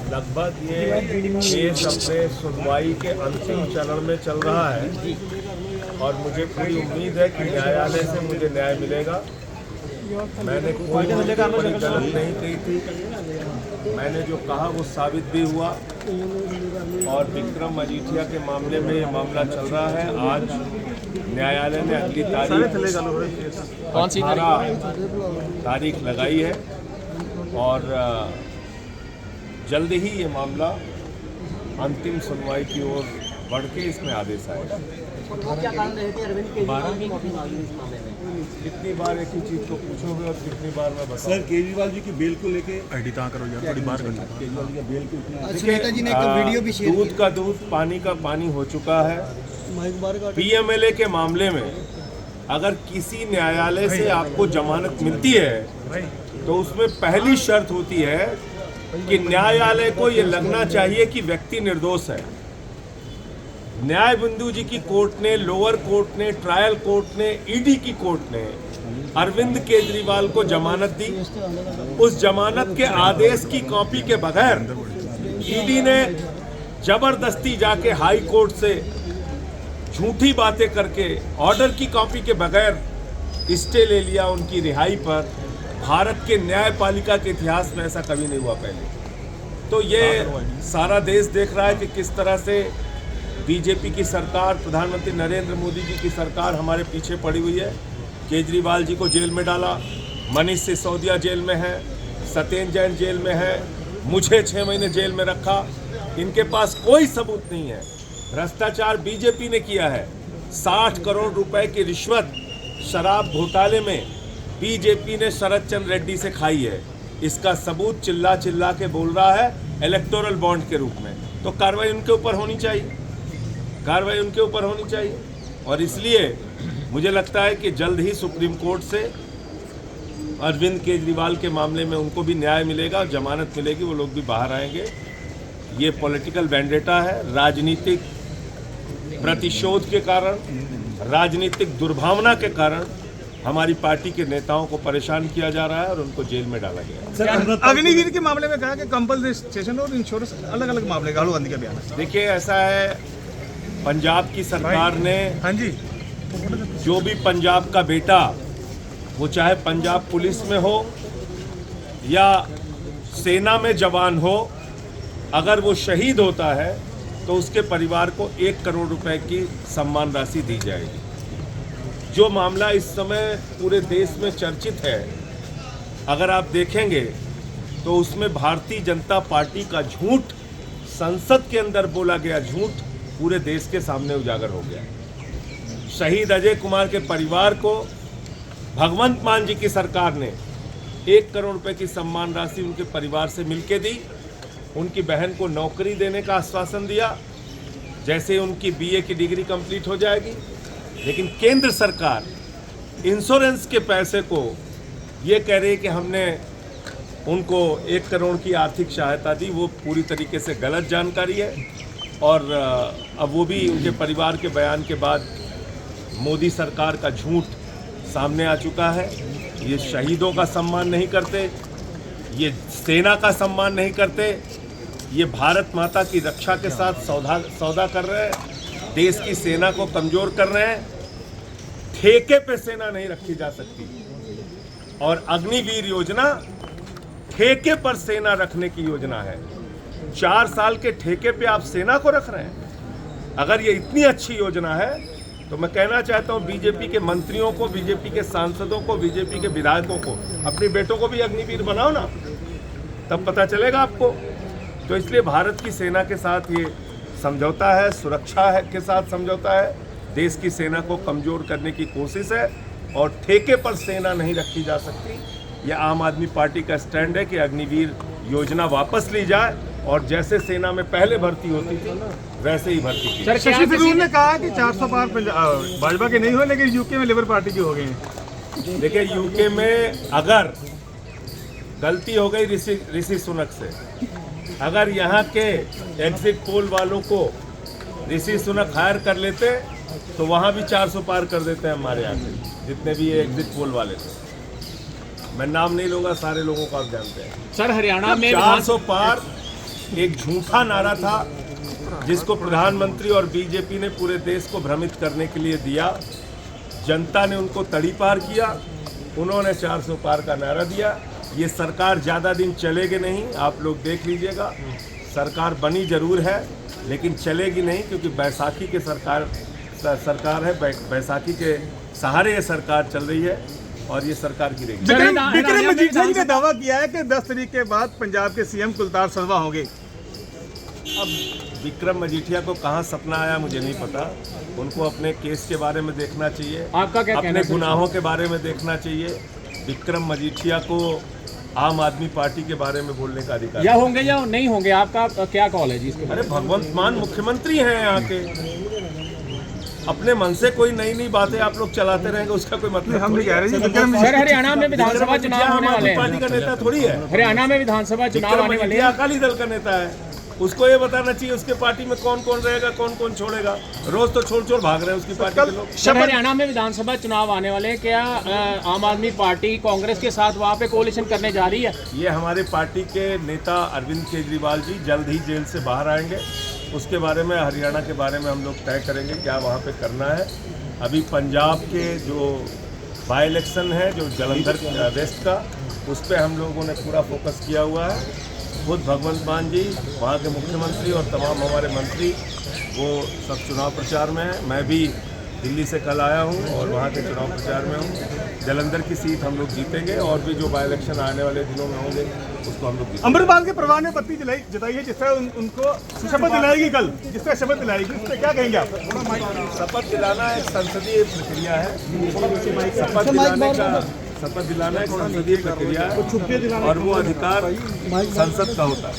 लगभग ये केस अपने सुनवाई के अंतिम चरण में चल रहा है और मुझे पूरी उम्मीद है कि न्यायालय से मुझे न्याय मिलेगा। मैंने कोई बड़ी गलत नहीं कही थी, मैंने जो कहा वो साबित भी हुआ और विक्रम मजीठिया के मामले में ये मामला चल रहा है। आज न्यायालय ने अगली तारीख लगाई है और जल्द ही ये मामला अंतिम सुनवाई की ओर बढ़ के इसमें आदेश आएगा। क्या कारण रहे थे अरविंद केजरीवाल की कॉपी मांगी इस मामले में? कितनी बार एक ही चीज को पूछोगे और कितनी बार मैं बताऊं? सर केजरीवाल जी की बेल को लेके केजरीवाल जी का बेल को इतना दूध का दूध पानी का पानी हो चुका है। पीएमएलए के मामले में अगर किसी न्यायालय से आपको जमानत मिलती है तो उसमें पहली शर्त होती है कि न्यायालय को ये लगना चाहिए कि व्यक्ति निर्दोष है। न्याय बिंदु जी की कोर्ट ने, लोअर कोर्ट ने, ट्रायल कोर्ट ने, ईडी की कोर्ट ने अरविंद केजरीवाल को जमानत दी। उस जमानत के आदेश की कॉपी के बगैर ईडी ने जबरदस्ती जाके हाई कोर्ट से झूठी बातें करके ऑर्डर की कॉपी के बगैर स्टे ले लिया उनकी रिहाई पर। भारत के न्यायपालिका के इतिहास में ऐसा कभी नहीं हुआ पहले। तो ये सारा देश देख रहा है कि किस तरह से बीजेपी की सरकार, प्रधानमंत्री नरेंद्र मोदी जी की सरकार हमारे पीछे पड़ी हुई है। केजरीवाल जी को जेल में डाला, मनीष सिसोदिया जेल में है, सत्येंद्र जैन जेल में है, मुझे 6 महीने जेल में रखा। इनके पास कोई सबूत नहीं है। भ्रष्टाचार बीजेपी ने किया है। 60 करोड़ रुपए की रिश्वत शराब घोटाले में बीजेपी ने शरद चंद्र रेड्डी से खाई है। इसका सबूत चिल्ला चिल्ला के बोल रहा है इलेक्टोरल बॉन्ड के रूप में। तो कार्रवाई उनके ऊपर होनी चाहिए, कार्रवाई उनके ऊपर होनी चाहिए। और इसलिए मुझे लगता है कि जल्द ही सुप्रीम कोर्ट से अरविंद केजरीवाल के मामले में उनको भी न्याय मिलेगा, जमानत मिलेगी, वो लोग भी बाहर आएंगे। ये पॉलिटिकल वेंडेटा है, राजनीतिक प्रतिशोध के कारण, राजनीतिक दुर्भावना के कारण हमारी पार्टी के नेताओं को परेशान किया जा रहा है और उनको जेल में डाला गया है। अग्निवीर के मामले में कहा कि कंपल्सेशन और इंश्योरेंस अलग अलग मामले, राहुल गांधी का बयान है। देखिए ऐसा है, पंजाब की सरकार ने, हाँ जी, जो भी पंजाब का बेटा, वो चाहे पंजाब पुलिस में हो या सेना में जवान हो, अगर वो शहीद होता है तो उसके परिवार को 1 करोड़ रुपए की सम्मान राशि दी जाएगी। जो मामला इस समय पूरे देश में चर्चित है, अगर आप देखेंगे तो उसमें भारतीय जनता पार्टी का झूठ, संसद के अंदर बोला गया झूठ पूरे देश के सामने उजागर हो गया। शहीद अजय कुमार के परिवार को भगवंत मान जी की सरकार ने 1 करोड़ रुपए की सम्मान राशि उनके परिवार से मिलके दी। उनकी बहन को नौकरी देने का आश्वासन दिया जैसे उनकी बीए की डिग्री कंप्लीट हो जाएगी। लेकिन केंद्र सरकार इंश्योरेंस के पैसे को ये कह रही है कि हमने उनको 1 करोड़ की आर्थिक सहायता दी। वो पूरी तरीके से गलत जानकारी है और अब वो भी उनके परिवार के बयान के बाद मोदी सरकार का झूठ सामने आ चुका है। ये शहीदों का सम्मान नहीं करते, ये सेना का सम्मान नहीं करते, ये भारत माता की रक्षा के साथ सौदा कर रहे हैं, देश की सेना को कमज़ोर कर रहे हैं। ठेके पे सेना नहीं रखी जा सकती और अग्निवीर योजना ठेके पर सेना रखने की योजना है। 4 साल के ठेके पे आप सेना को रख रहे हैं। अगर ये इतनी अच्छी योजना है तो मैं कहना चाहता हूँ बीजेपी के मंत्रियों को, बीजेपी के सांसदों को, बीजेपी के विधायकों को, अपने बेटों को भी अग्निवीर बनाओ ना, तब पता चलेगा आपको। तो इसलिए भारत की सेना के साथ ये समझौता है, सुरक्षा है के साथ समझौता है, देश की सेना को कमज़ोर करने की कोशिश है और ठेके पर सेना नहीं रखी जा सकती। यह आम आदमी पार्टी का स्टैंड है कि अग्निवीर योजना वापस ली जाए और जैसे सेना में पहले भर्ती होती थी वैसे ही भर्ती की। शशि थरूर ने कहा कि 400 पार भाजपा के नहीं हुए लेकिन यूके में लेबर पार्टी के हो गए हैं। देखिए यूके में अगर गलती हो गई ऋषि सुनक से, अगर यहाँ के एग्जिट पोल वालों को ऋषि सुनक हायर कर लेते तो वहाँ भी 400 पार कर देते हैं हमारे यहाँ के जितने भी ये एग्जिट पोल वाले थे। मैं नाम नहीं लूँगा, सारे लोगों को आप जानते हैं। सर हरियाणा में 400 पार एक झूठा नारा था जिसको प्रधानमंत्री और बीजेपी ने पूरे देश को भ्रमित करने के लिए दिया। जनता ने उनको तड़ी पार किया, उन्होंने 400 पार का नारा दिया। ये सरकार ज़्यादा दिन चलेगी नहीं, आप लोग देख लीजिएगा। सरकार बनी जरूर है लेकिन चलेगी नहीं, क्योंकि बैसाखी के सरकार है, बैसाखी के सहारे ये सरकार चल रही है और ये सरकार गिरेगी। विक्रम मजीठिया जी ने दावा किया है कि 10 तारीख के बाद पंजाब के सीएम कुलतार संधवा होंगे। अब विक्रम मजीठिया को कहाँ सपना आया मुझे नहीं पता। उनको अपने केस के बारे में देखना चाहिए, आपका क्या कहना अपने है? गुनाहों के बारे में देखना चाहिए। विक्रम मजीठिया को आम आदमी पार्टी के बारे में बोलने का अधिकार या होंगे या नहीं होंगे, आपका क्या कॉल है जी इसके? अरे भगवंत मान मुख्यमंत्री हैं यहाँ के, अपने मन से कोई नई नई बातें आप लोग चलाते रहेंगे उसका कोई मतलब हम भी थोड़ी कह रहे है। हैं विक्रम सर हरियाणा में विधानसभा चुनाव होने वाले हैं, पार्टी का नेता थोड़ी है। हरियाणा में विधानसभा चुनाव विक्रम आने वाले मजीठिया हैं। अकाली दल का नेता है, उसको ये बताना चाहिए उसके पार्टी में कौन कौन रहेगा, कौन कौन छोड़ेगा। रोज तो छोड़ छोड़ भाग रहे हैं उसकी पार्टी के लोग। सर हरियाणा में विधानसभा चुनाव आने वाले हैं, क्या आम आदमी पार्टी कांग्रेस के साथ वहाँ पे कोalition करने जा रही है? ये हमारे पार्टी के नेता अरविंद केजरीवाल जी जल्द ही जेल से बाहर आएंगे, उसके बारे में हरियाणा के बारे में हम लोग तय करेंगे क्या वहाँ पे करना है। अभी पंजाब के जो बाई इलेक्शन है जो जलंधर वेस्ट का, उस पर हम लोगों ने पूरा फोकस किया हुआ है। खुद भगवंत मान जी वहाँ के मुख्यमंत्री और तमाम हमारे मंत्री वो सब चुनाव प्रचार में हैं। मैं भी दिल्ली से कल आया हूँ और वहाँ के चुनाव प्रचार में हूँ। जलंधर की सीट हम लोग जीतेंगे और भी जो बाई इलेक्शन आने वाले दिनों में होंगे उसको हम लोग जीतेंगे। अमृतपाल के परिवार ने बत्ती जताई है, जिससे उनको शपथ दिलाएगी कल, जिससे शपथ दिलाएगी, उस पर क्या कहेंगे आप? शपथ दिलाना एक संसदीय प्रक्रिया है। शपथ दिलाना एक संसदीय प्रक्रिया है और वो अधिकार संसद का होता है।